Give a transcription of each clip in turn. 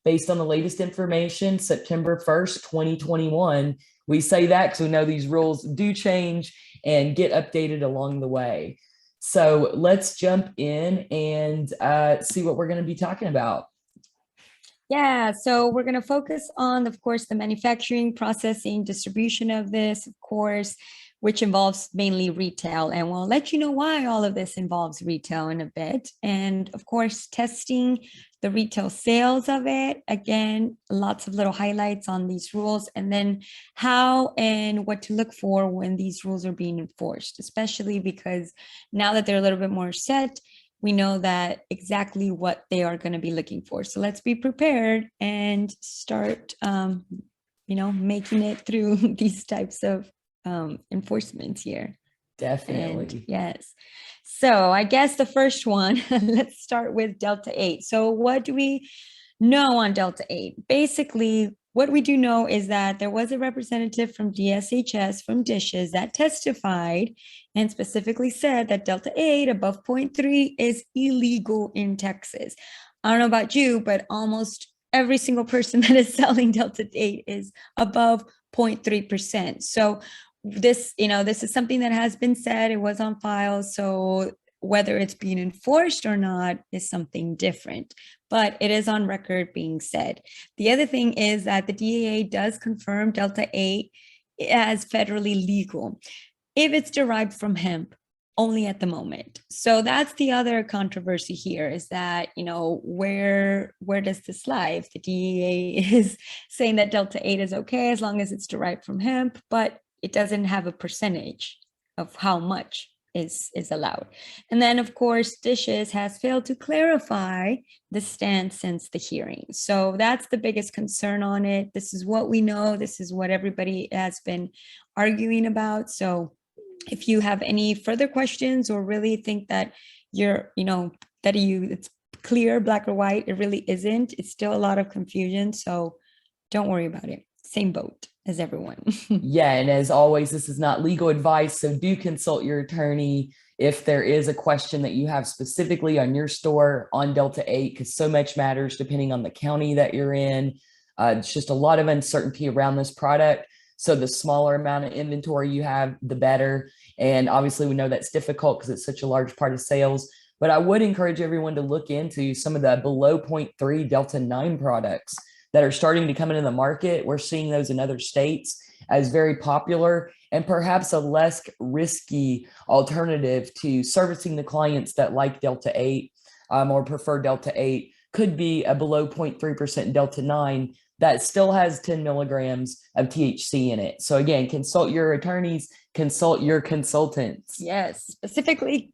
based on the latest information, September 1st, 2021. We say that because we know these rules do change and get updated along the way. So let's jump in and see what we're going to be talking about. Yeah, so we're going to focus on, of course, the manufacturing, processing, distribution of this, of course, which involves mainly retail. And we'll let you know why all of this involves retail in a bit. And of course, testing the retail sales of it. Again, lots of little highlights on these rules, and then how and what to look for when these rules are being enforced, especially because now that they're a little bit more set, we know that exactly what they are going to be looking for. So let's be prepared and start, making it through these types of enforcements here. Definitely. And yes. So I guess the first one, let's start with Delta 8. So what do we know on Delta 8? Basically, what we do know is that there was a representative from DSHS from Dishes that testified and specifically said that Delta 8 above 0.3 is illegal in Texas. I don't know about you, but almost every single person that is selling Delta 8 is above 0.3%. So this is something that has been said, it was on file. So whether it's being enforced or not is something different, but it is on record being said. The other thing is that the DEA does confirm Delta 8 as federally legal if it's derived from hemp only at the moment. So that's the other controversy here, is that, where does this lie? If the DEA is saying that Delta 8 is okay as long as it's derived from hemp, but it doesn't have a percentage of how much is allowed. And then, of course, Dishes has failed to clarify the stance since the hearing. So that's the biggest concern on it. This is what we know. This is what everybody has been arguing about. So if you have any further questions or really think that it's clear, black or white, it really isn't. It's still a lot of confusion. So don't worry about it. Same boat as everyone. Yeah, and as always, this is not legal advice, so do consult your attorney if there is a question that you have specifically on your store on Delta 8, because so much matters depending on the county that you're in. It's just a lot of uncertainty around this product. So the smaller amount of inventory you have, the better. And obviously we know that's difficult because it's such a large part of sales. But I would encourage everyone to look into some of the below 0.3 Delta 9 products that are starting to come into the market. We're seeing those in other states as very popular and perhaps a less risky alternative to servicing the clients that like Delta 8 or prefer Delta 8. Could be a below 0.3% Delta 9 that still has 10 milligrams of THC in it. So again, consult your attorneys, consult your consultants. Yes, specifically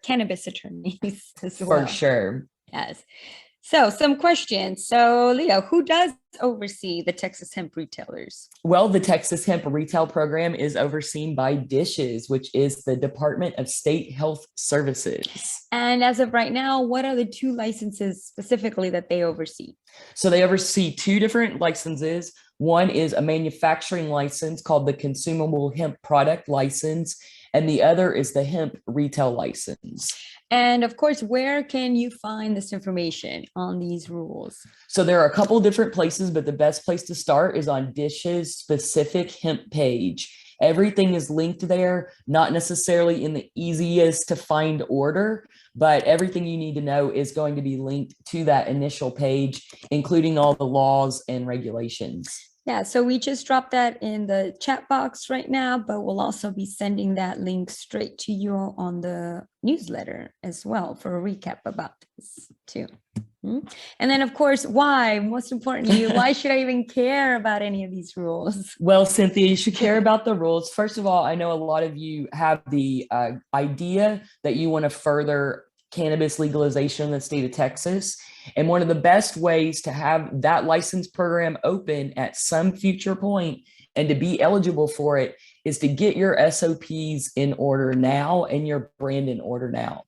cannabis attorneys as well. For sure. Yes. So some questions. So Leo, who does oversee the Texas hemp retailers? Well, the Texas Hemp Retail Program is overseen by Dishes, which is the Department of State Health Services. And as of right now, what are the two licenses specifically that they oversee? So they oversee two different licenses. One is a manufacturing license called the Consumable Hemp Product License, and the other is the Hemp Retail License. And of course, where can you find this information on these rules? So there are a couple of different places, but the best place to start is on Dishes' specific hemp page. Everything is linked there, not necessarily in the easiest to find order, but everything you need to know is going to be linked to that initial page, including all the laws and regulations. Yeah, so we just dropped that in the chat box right now, but we'll also be sending that link straight to you on the newsletter as well for a recap about this too. And then, of course, why? Most importantly, why should I even care about any of these rules? Well, Cynthia, you should care about the rules. First of all, I know a lot of you have the idea that you want to further cannabis legalization in the state of Texas. And one of the best ways to have that license program open at some future point and to be eligible for it is to get your SOPs in order now and your brand in order now.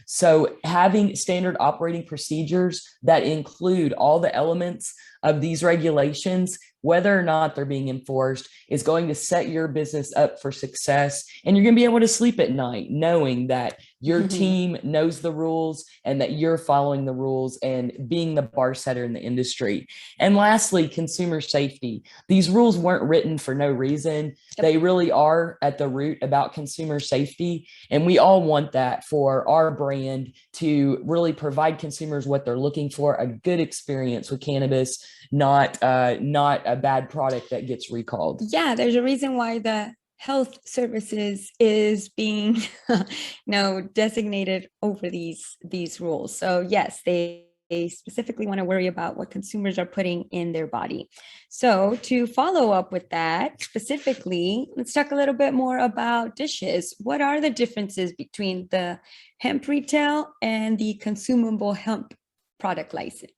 So having standard operating procedures that include all the elements of these regulations whether or not they're being enforced is going to set your business up for success. And you're going to be able to sleep at night knowing that your team knows the rules and that you're following the rules and being the bar setter in the industry. And lastly, consumer safety. These rules weren't written for no reason. They really are at the root about consumer safety. And we all want that for our brand to really provide consumers what they're looking for, a good experience with cannabis, not a bad product that gets recalled. Yeah, there's a reason why the health services is being designated over these rules. So yes, they specifically want to worry about what consumers are putting in their body. So to follow up with that specifically, let's talk a little bit more about dishes. What are the differences between the hemp retail and the consumable hemp product license?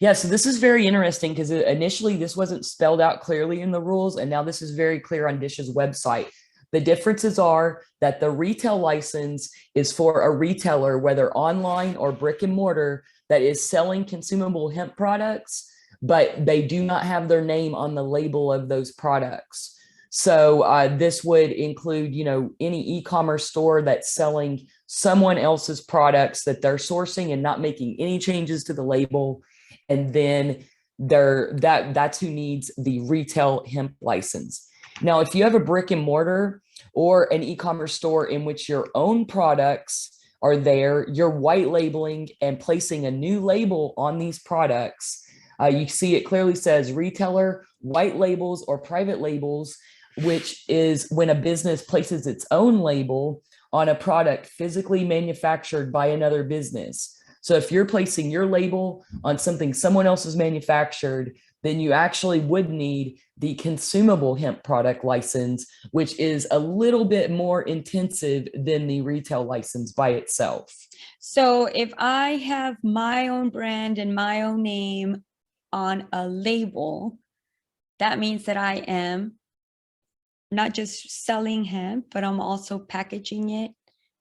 Yeah, so this is very interesting because initially this wasn't spelled out clearly in the rules, and now this is very clear on Dish's website. The differences are that the retail license is for a retailer, whether online or brick and mortar, that is selling consumable hemp products, but they do not have their name on the label of those products. So this would include, any e-commerce store that's selling someone else's products that they're sourcing and not making any changes to the label. And then that's who needs the retail hemp license. Now, if you have a brick and mortar or an e-commerce store in which your own products are there, you're white labeling and placing a new label on these products. You see it clearly says retailer, white labels, or private labels, which is when a business places its own label on a product physically manufactured by another business. So if you're placing your label on something someone else has manufactured, then you actually would need the consumable hemp product license, which is a little bit more intensive than the retail license by itself. So if I have my own brand and my own name on a label, that means that I am not just selling hemp, but I'm also packaging it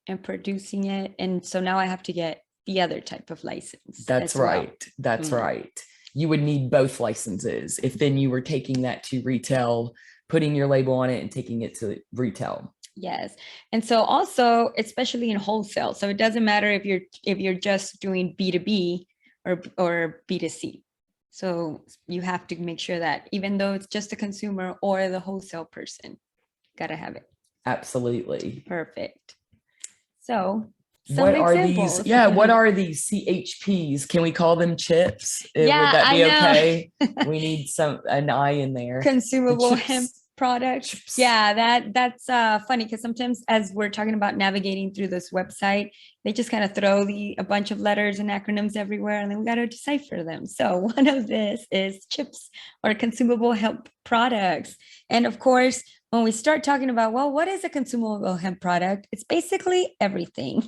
and producing it. And so now I have to get the other type of license. That's right. Well. That's right. You would need both licenses if then you were taking that to retail, putting your label on it and taking it to retail. Yes. And so also, especially in wholesale. So it doesn't matter if you're just doing B2B or B2C. So you have to make sure that even though it's just the consumer or the wholesale person, gotta have it. Absolutely. Perfect. So what are these? Yeah, what are these CHPs? Can we call them chips? Yeah, would that be okay? We need an I in there. Consumable hemp products. Chips. Yeah, that's funny because sometimes as we're talking about navigating through this website, they just kind of throw a bunch of letters and acronyms everywhere, and then we got to decipher them. So one of this is chips or consumable hemp products, and of course, when we start talking about, well, what is a consumable hemp product? It's basically everything,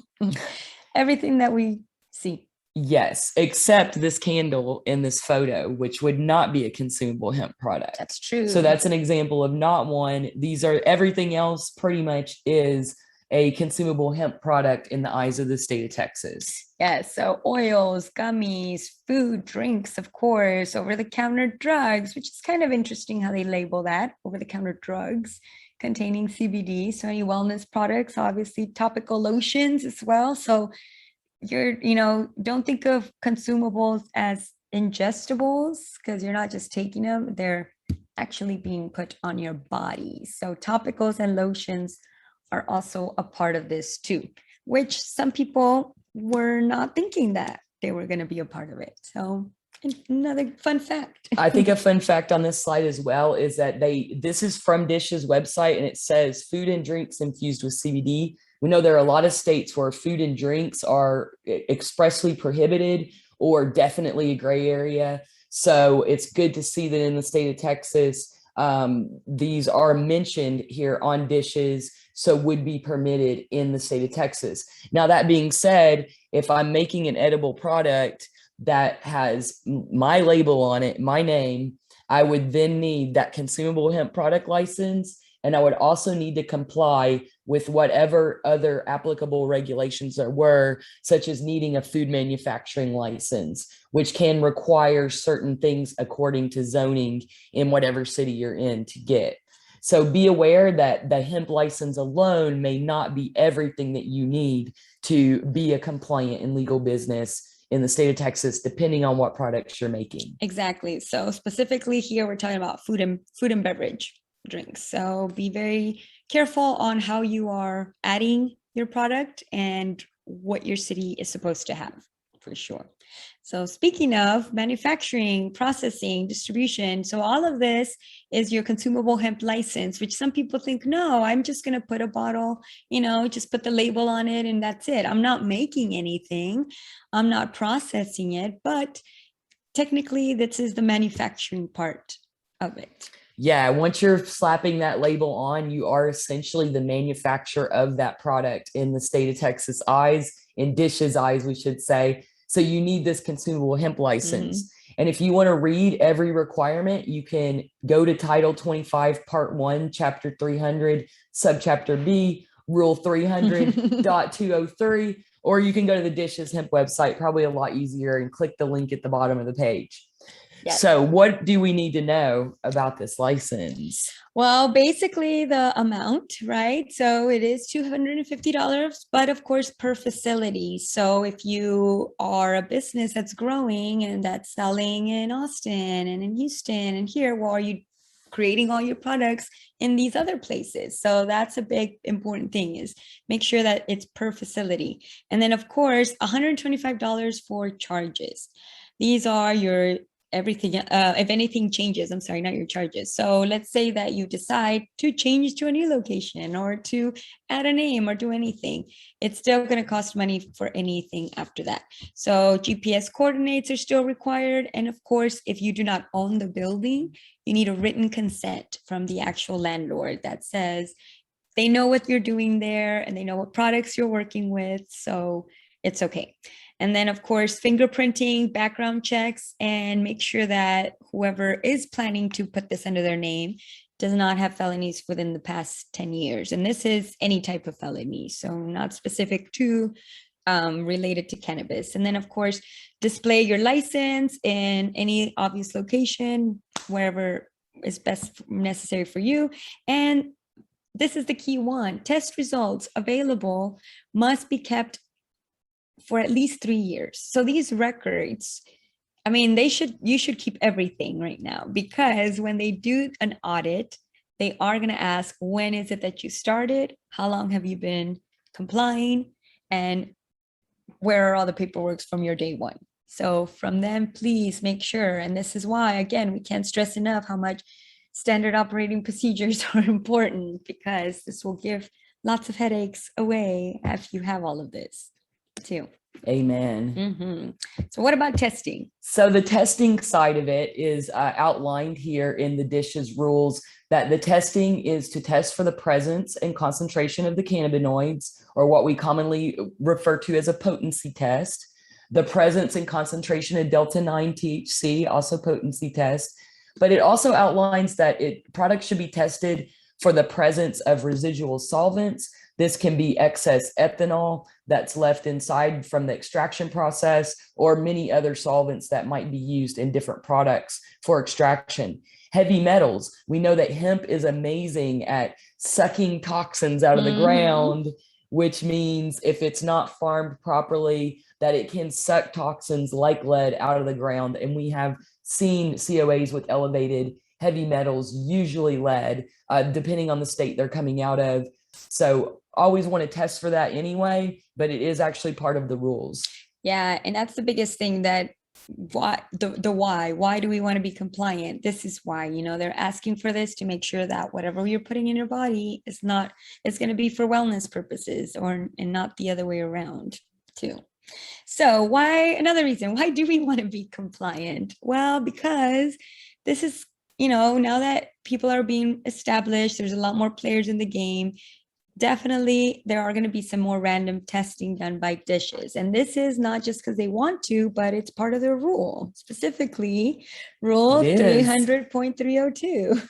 everything that we see. Yes, except this candle in this photo, which would not be a consumable hemp product. That's true. So that's an example of not one. These are everything else pretty much is a consumable hemp product in the eyes of the state of Texas. Yes. So oils, gummies, food, drinks, of course, over-the-counter drugs, which is kind of interesting how they label that, over-the-counter drugs containing CBD. So any wellness products, obviously topical lotions as well. So don't think of consumables as ingestibles because you're not just taking them, they're actually being put on your body. So topicals and lotions are also a part of this too, which some people were not thinking that they were going to be a part of it. So another fun fact. I think a fun fact on this slide as well is that this is from Dish's website and it says food and drinks infused with CBD. We know there are a lot of states where food and drinks are expressly prohibited or definitely a gray area. So it's good to see that in the state of Texas, these are mentioned here on dishes, so would be permitted in the state of Texas. Now, that being said, if I'm making an edible product that has my label on it, my name, I would then need that consumable hemp product license And I would also need to comply with whatever other applicable regulations there were, such as needing a food manufacturing license, which can require certain things according to zoning in whatever city you're in to get. So be aware that the hemp license alone may not be everything that you need to be a compliant and legal business in the state of Texas, depending on what products you're making. Exactly. So specifically here, we're talking about food and beverage drinks. So be very careful on how you are adding your product and what your city is supposed to have, for sure. So speaking of manufacturing, processing, distribution, so all of this is your consumable hemp license, which some people think, no, I'm just going to put a bottle, just put the label on it and that's it. I'm not making anything. I'm not processing it, but technically this is the manufacturing part of it. Yeah, once you're slapping that label on, you are essentially the manufacturer of that product in the state of Texas eyes, in Dish's eyes, we should say. So you need this consumable hemp license. Mm-hmm. And if you want to read every requirement, you can go to Title 25, Part 1, Chapter 300, Subchapter B, Rule 300.203, or you can go to the Dish's Hemp website, probably a lot easier, and click the link at the bottom of the page. Yes. So what do we need to know about this license? Well, basically the amount, right? So it is $250, but of course per facility. So if you are a business that's growing and that's selling in Austin and in Houston and here, well, are you creating all your products in these other places? So that's a big important thing, is make sure that it's per facility. And then of course, $125 for charges. These are your everything, if anything changes, I'm sorry, not your charges. So let's say that you decide to change to a new location or to add a name or do anything. It's still going to cost money for anything after that. So GPS coordinates are still required. And of course, if you do not own the building, you need a written consent from the actual landlord that says they know what you're doing there and they know what products you're working with. So it's okay. And then, of course, fingerprinting, background checks, and make sure that whoever is planning to put this under their name does not have felonies within the past 10 years. And this is any type of felony, so not specific to related to cannabis. And then, of course, display your license in any obvious location, wherever is best necessary for you. And this is the key one: test results available must be kept for at least 3 years. So these records, I mean, you should keep everything right now, because when they do an audit, they are going to ask, when is it that you started? How long have you been complying? And where are all the paperwork from your day one? So from them, please make sure. And this is why, again, we can't stress enough how much standard operating procedures are important, because this will give lots of headaches away if you have all of this too. Amen. Mm-hmm. So what about testing? So the testing side of it is outlined here in the Dish's rules, that the testing is to test for the presence and concentration of the cannabinoids, or what we commonly refer to as a potency test, the presence and concentration of Delta-9 THC, also potency test. But it also outlines that products should be tested for the presence of residual solvents. This can be excess ethanol that's left inside from the extraction process, or many other solvents that might be used in different products for extraction. Heavy metals. We know that hemp is amazing at sucking toxins out of the ground, which means if it's not farmed properly, that it can suck toxins like lead out of the ground. And we have seen COAs with elevated heavy metals, usually lead, depending on the state they're coming out of. So always want to test for that anyway, but it is actually part of the rules. Yeah, and that's the biggest thing, that why do we want to be compliant? This is why, they're asking for this to make sure that whatever you're putting in your body is not, it's going to be for wellness purposes, and not the other way around too. So another reason why do we want to be compliant? Well, because this is, now that people are being established, there's a lot more players in the game. Definitely, there are going to be some more random testing done by Dishes. And this is not just because they want to, but it's part of their rule, specifically Rule 300.302.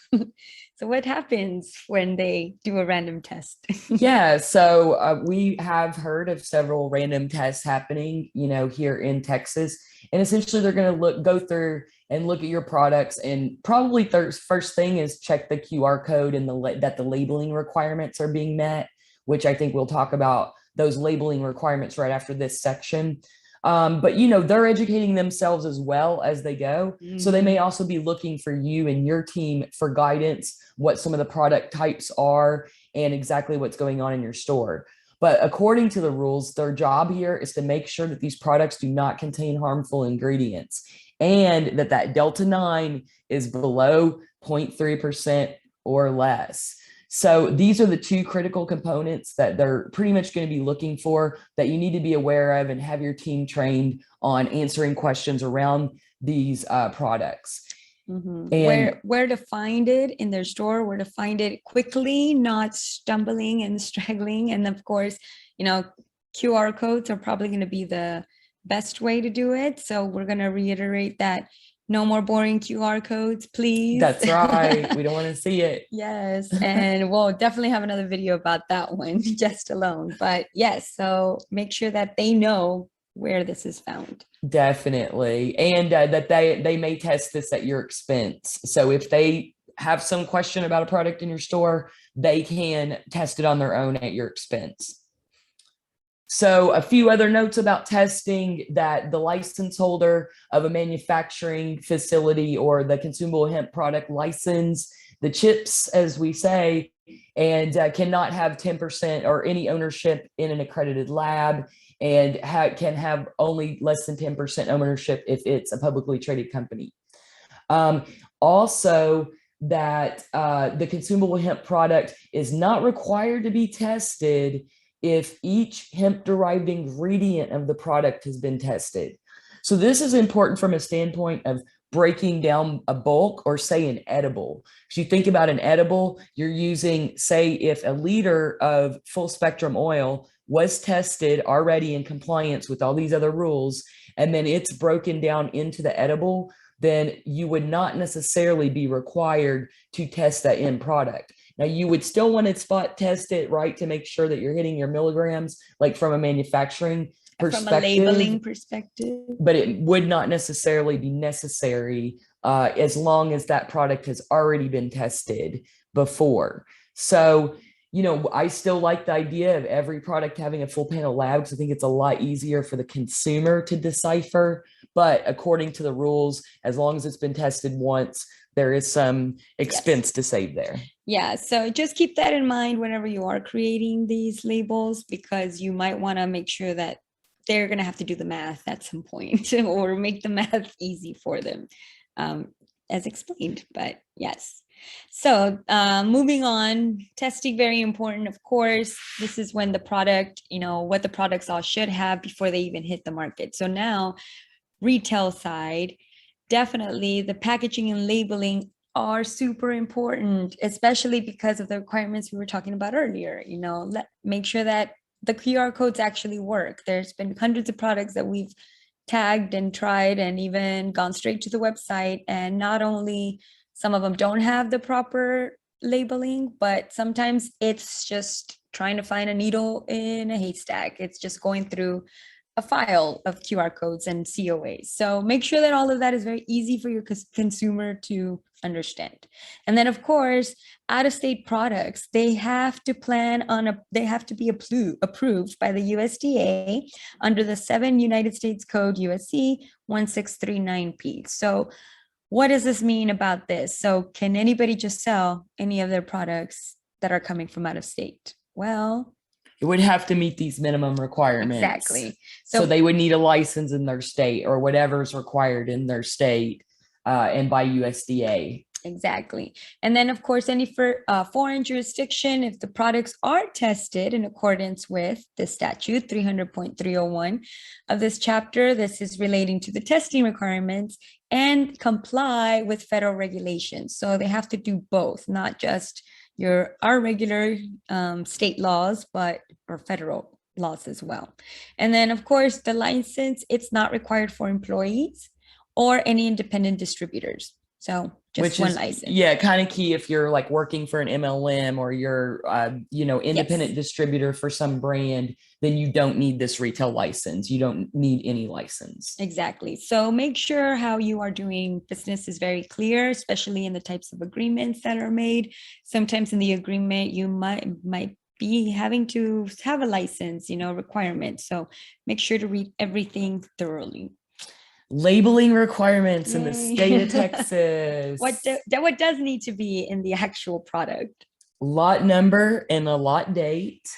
So what happens when they do a random test? Yeah, so we have heard of several random tests happening, here in Texas, and essentially they're going to go through and look at your products, and probably first thing is check the QR code and that the labeling requirements are being met, which I think we'll talk about those labeling requirements right after this section. But they're educating themselves as well as they go. So they may also be looking for you and your team for guidance, what some of the product types are, and exactly what's going on in your store. But according to the rules, their job here is to make sure that these products do not contain harmful ingredients and that Delta 9 is below 0.3% or less. So these are the two critical components that they're pretty much going to be looking for, that you need to be aware of and have your team trained on answering questions around these products. And where to find it in their store, where to find it quickly, not stumbling and straggling. And of course, QR codes are probably going to be the best way to do it. So we're going to reiterate that no more boring QR codes, please. That's right. We don't want to see it. Yes. And we'll definitely have another video about that one just alone. But yes, so make sure that they know where this is found. Definitely. And that they may test this at your expense. So if they have some question about a product in your store, they can test it on their own at your expense. So a few other notes about testing: that the license holder of a manufacturing facility or the consumable hemp product license, the chips, as we say, and cannot have 10% or any ownership in an accredited lab, and can have only less than 10% ownership if it's a publicly traded company. Also, that the consumable hemp product is not required to be tested if each hemp-derived ingredient of the product has been tested. So this is important from a standpoint of breaking down a bulk, or say an edible. If you think about an edible, you're using, say, if a liter of full spectrum oil was tested already in compliance with all these other rules, and then it's broken down into the edible, then you would not necessarily be required to test that end product. Now, you would still want to spot test it, right, to make sure that you're hitting your milligrams, like from a manufacturing perspective. From a labeling perspective. But it would not necessarily be necessary as long as that product has already been tested before. So, I still like the idea of every product having a full panel lab, because I think it's a lot easier for the consumer to decipher. But according to the rules, as long as it's been tested once, there is some expense to save there. Yeah, so just keep that in mind whenever you are creating these labels, because you might want to make sure that they're going to have to do the math at some point or make the math easy for them, as explained. But yes. So moving on, testing, very important, of course. This is when the product, what the products all should have before they even hit the market. So now, retail side, definitely the packaging and labeling are super important, especially because of the requirements we were talking about earlier. Make sure that the QR codes actually work. There's been hundreds of products that we've tagged and tried and even gone straight to the website, and not only some of them don't have the proper labeling, but sometimes it's just trying to find a needle in a haystack. It's just going through a file of QR codes and COAs. So make sure that all of that is very easy for your consumer to understand. And then, of course, out-of-state products, they have to be approved by the USDA under the 7 United States Code USC 1639P. So what does this mean about this? So can anybody just sell any of their products that are coming from out of state? Well, it would have to meet these minimum requirements. Exactly. So they would need a license in their state, or whatever's required in their state, and by USDA. Exactly. And then, of course, any foreign jurisdiction, if the products are tested in accordance with the statute 300.301 of this chapter, this is relating to the testing requirements, and comply with federal regulations. So they have to do both, not just our regular state laws, but or federal laws as well. And then, of course, the license, it's not required for employees or any independent distributors. So just Which one is, license. yeah, kind of key if you're like working for an MLM or you're, independent Yes. distributor for some brand, then you don't need this retail license. You don't need any license. Exactly. So make sure how you are doing business is very clear, especially in the types of agreements that are made. Sometimes in the agreement, you might be having to have a license, requirement. So make sure to read everything thoroughly. Labeling requirements in the state of Yay. Texas. What does need to be in the actual product? Lot number and a lot date.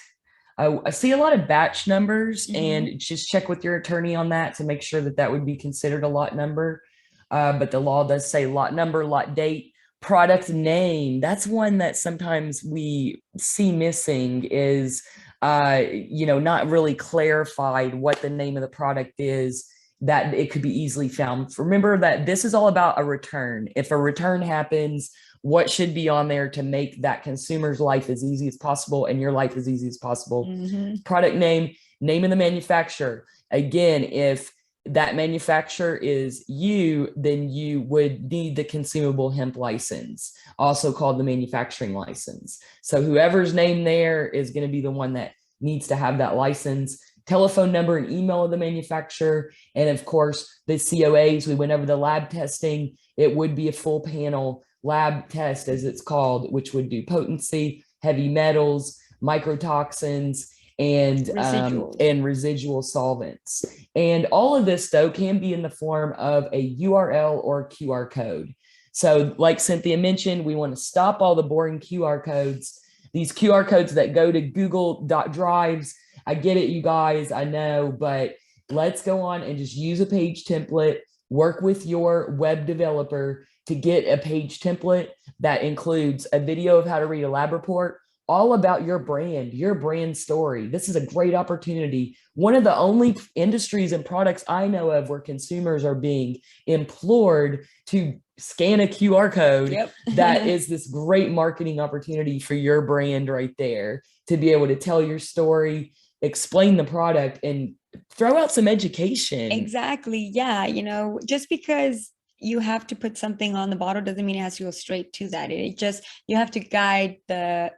I see a lot of batch numbers, Mhm. and just check with your attorney on that to make sure that that would be considered a lot number. But the law does say lot number, lot date, product name. That's one that sometimes we see missing is, not really clarified what the name of the product is, that it could be easily found. Remember that this is all about a return. If a return happens, what should be on there to make that consumer's life as easy as possible and your life as easy as possible. Mhm. Product name, name of the manufacturer. Again, if that manufacturer is you, then you would need the consumable hemp license, also called the manufacturing license. So whoever's name there is going to be the one that needs to have that license. Telephone number and email of the manufacturer. And of course, the COAs, we went over the lab testing. It would be a full panel lab test, as it's called, which would do potency, heavy metals, microtoxins, Residuals. and residual solvents. And all of this, though, can be in the form of a URL or QR code. So, like Cynthia mentioned, we want to stop all the boring QR codes, these QR codes that go to Google Drives. I get it, you guys, I know, but let's go on and just use a page template, work with your web developer to get a page template that includes a video of how to read a lab report, all about your brand story. This is a great opportunity. One of the only industries and products I know of where consumers are being implored to scan a QR code. Yep. That is this great marketing opportunity for your brand right there, to be able to tell your story, explain the product, and throw out some education. Exactly. Yeah. Just because you have to put something on the bottle doesn't mean it has to go straight to that. It just, you have to guide the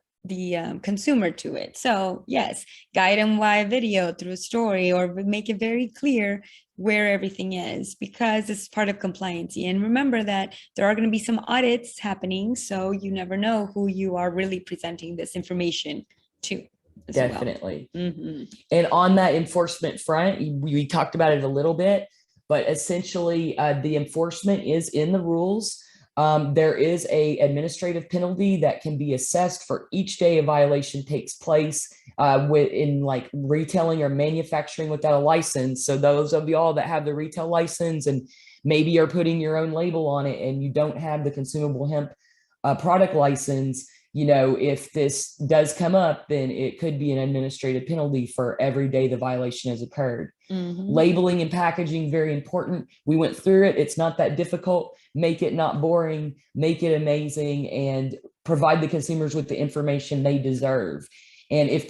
consumer to it. So yes, guide them via video through a story, or make it very clear where everything is, because it's part of compliance. And remember that there are going to be some audits happening, so you never know who you are really presenting this information to as Definitely. well. Mm-hmm. And on that enforcement front, we talked about it a little bit, but essentially the enforcement is in the rules. There is a administrative penalty that can be assessed for each day a violation takes place in like retailing or manufacturing without a license. So those of y'all that have the retail license and maybe are putting your own label on it and you don't have the consumable hemp product license, if this does come up, then it could be an administrative penalty for every day the violation has occurred. Mm-hmm. Labeling and packaging, very important. We went through it. It's not that difficult. Make it not boring, make it amazing, and provide the consumers with the information they deserve. And if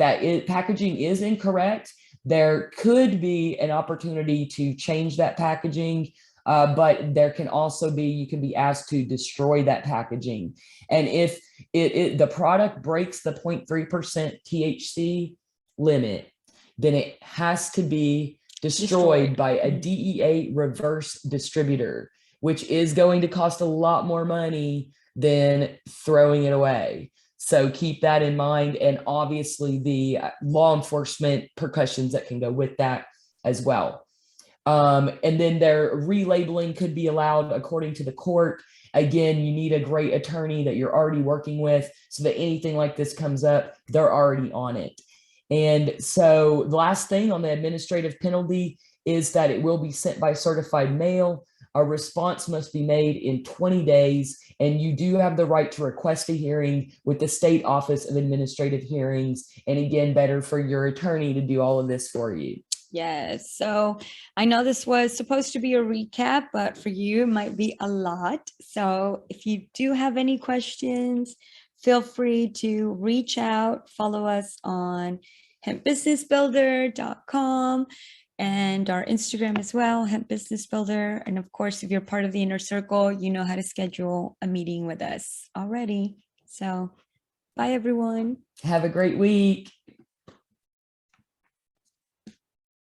packaging is incorrect, there could be an opportunity to change that packaging. But there can also be, you can be asked to destroy that packaging. And if the product breaks the 0.3% THC limit, then it has to be destroyed by a DEA reverse distributor, which is going to cost a lot more money than throwing it away. So keep that in mind. And obviously the law enforcement percussions that can go with that as well. And then their relabeling could be allowed according to the court. Again, you need a great attorney that you're already working with so that anything like this comes up, they're already on it. And so the last thing on the administrative penalty is that it will be sent by certified mail. A response must be made in 20 days, and you do have the right to request a hearing with the State Office of Administrative Hearings. And again, better for your attorney to do all of this for you. Yes. So I know this was supposed to be a recap, but for you, it might be a lot. So if you do have any questions, feel free to reach out, follow us on hempbusinessbuilder.com. and our Instagram as well, Hemp Business Builder. And of course, if you're part of the inner circle, you know how to schedule a meeting with us already. So bye, everyone. Have a great week.